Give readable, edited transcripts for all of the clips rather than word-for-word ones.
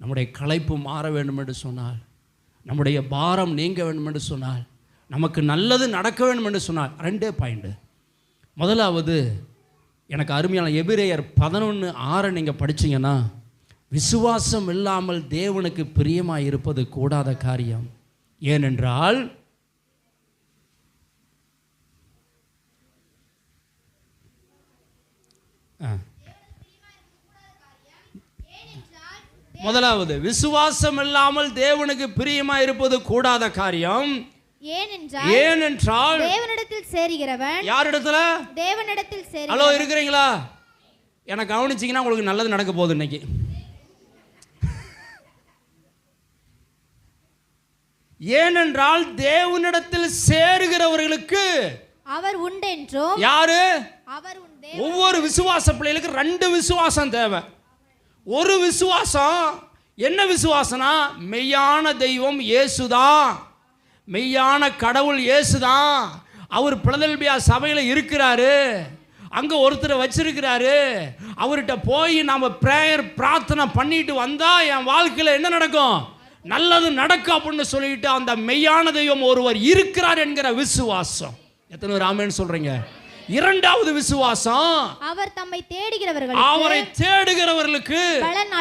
நம்முடைய களைப்பு மாற வேண்டும் என்று சொன்னால், நம்முடைய பாரம் நீங்க வேண்டும் என்று சொன்னால், நமக்கு நல்லது நடக்க வேண்டும் என்று சொன்னால் 2 பாயிண்ட். முதலாவது, எனக்கு அருமையான எபிரேயர் 11:6 நீங்கள் படிச்சீங்கன்னா, விசுவாசம் இல்லாமல் தேவனுக்கு பிரியமாக இருப்பது கூடாத காரியம். ஏனென்றால் முதலாவது, விசுவாசம் இல்லாமல் தேவனுக்கு பிரியமாக இருப்பது கூடாத காரியம். ஏனென்றால் தேவனிடத்தில் சேருகிறவன். யாரிடத்துல? தேவனிடத்தில் சேருகிறவன். ஹலோ, இருக்கிறீங்களா? எனக்கு கவனிச்சிங்கன்னா உங்களுக்கு நல்லது நடக்க போகுது இன்னைக்கு. ஏனென்றால் தேவனிடத்தில் சேருகிறவர்களுக்கு அவர் உண்டென்றும். யாரு? அவர் உண்டு. ஒவ்வொரு விசுவாச பிள்ளைகளுக்கு 2 விசுவாசம் தேவை. ஒரு விசுவாசம் என்ன விசுவாசனா? மெய்யான தெய்வம் இயேசுதான், மெய்யான கடவுள் இயேசுதான். அவர் பிலதெல்பியா சபையில் இருக்கிறாரு, அங்கே ஒருத்தரை வச்சிருக்கிறாரு. அவர்கிட்ட போய் நாம் ப்ரேயர் பிரார்த்தனை பண்ணிட்டு வந்தால் என் வாழ்க்கையில் என்ன நடக்கும்? நல்லது நடக்கும் அப்படின்னு சொல்லிட்டு அந்த மெய்யான தெய்வம் ஒருவர் இருக்கிறார் என்கிற விசுவாசம். எத்தனை பேர் ஆமென் சொல்றீங்க? இரண்டாவது விசுவாசம், அவர் தம்மை தேடுகிறவர்களுக்கு, அவரை தேடுகிறவர்களுக்கு பலன்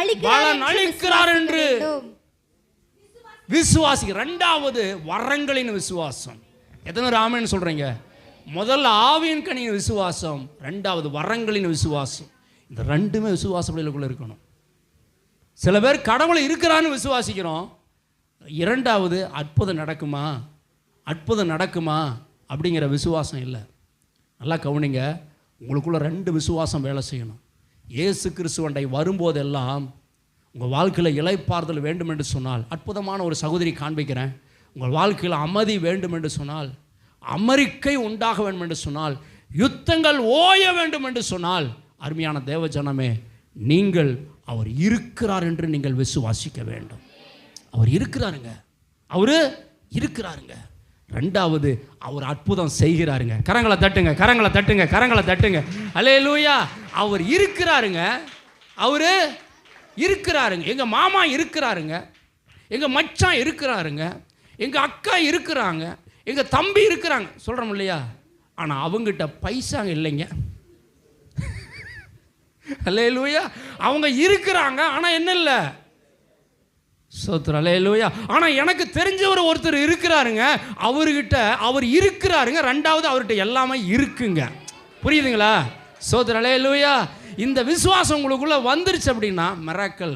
அளிக்கிறார் என்று விசுவாசி. இரண்டாவது வரங்களின் விசுவாசம். எத்தனை பேர் ஆமென் சொல்றீங்க? முதல்ல ஆவியின் கனியின் விசுவாசம், இரண்டாவது வரங்களின் விசுவாசம். இந்த 2மே விசுவாசப்படிகளுக்குள்ள இருக்கணும். சில பேர் கடவுளை இருக்கிறான்னு விசுவாசிக்கிறோம், இரண்டாவது அற்புதம் நடக்குமா, அற்புதம் நடக்குமா அப்படிங்கிற விசுவாசம் இல்லை. நல்லா கவனிங்க, உங்களுக்குள்ள 2 விசுவாசம் வேலை செய்யணும். இயேசு கிறிஸ்துவண்டை வரும்போதெல்லாம் உங்கள் வாழ்க்கையில் இளைப்பாறுதல் வேண்டும் என்று சொன்னால், அற்புதமான ஒரு சகோதரி காண்பிக்கிறேன். உங்கள் வாழ்க்கையில் அமைதி வேண்டும் என்று சொன்னால், அமெரிக்கை உண்டாக வேண்டும் என்று சொன்னால், யுத்தங்கள் ஓய வேண்டும் என்று சொன்னால், அருமையான தேவ ஜனமே, நீங்கள் அவர் இருக்கிறார் என்று நீங்கள் விசுவாசிக்க வேண்டும். அவர் இருக்கிறாருங்க, அவரு இருக்கிறாருங்க. ரெண்டாவது, அவர் அற்புதம் செய்கிறாருங்க. கரங்களை தட்டுங்க, கரங்களை தட்டுங்க, கரங்களை தட்டுங்க. அல்லேலூயா. அவர் இருக்கிறாருங்க, அவரு இருக்கிறாருங்க. எங்க மாமா இருக்கிறாருங்க, எங்க மச்சான் இருக்கிறாருங்க, எங்க அக்கா இருக்கிறாங்க, எங்க தம்பி இருக்கிறாங்க, சொல்றோம் இல்லையா? ஆனா அவங்ககிட்ட பைசாங்க இல்லைங்க. அல்லேலூயா. அவங்க இருக்கிறாங்க, ஆனா என்ன இல்லை? சோத்ரம். அல்லேலூயா. ஆனா எனக்கு தெரிஞ்சவர் ஒருத்தர் இருக்கிறாருங்க, அவர்கிட்ட அவர் இருக்கிறாருங்க. ரெண்டாவது, அவர்கிட்ட எல்லாமே இருக்குங்க. புரியுதுங்களா? சோத்ரம். அல்லேலூயா. இந்த விசுவாசம் உங்களுக்குள்ள வந்துருச்சு அப்படின்னா மிராக்கிள்.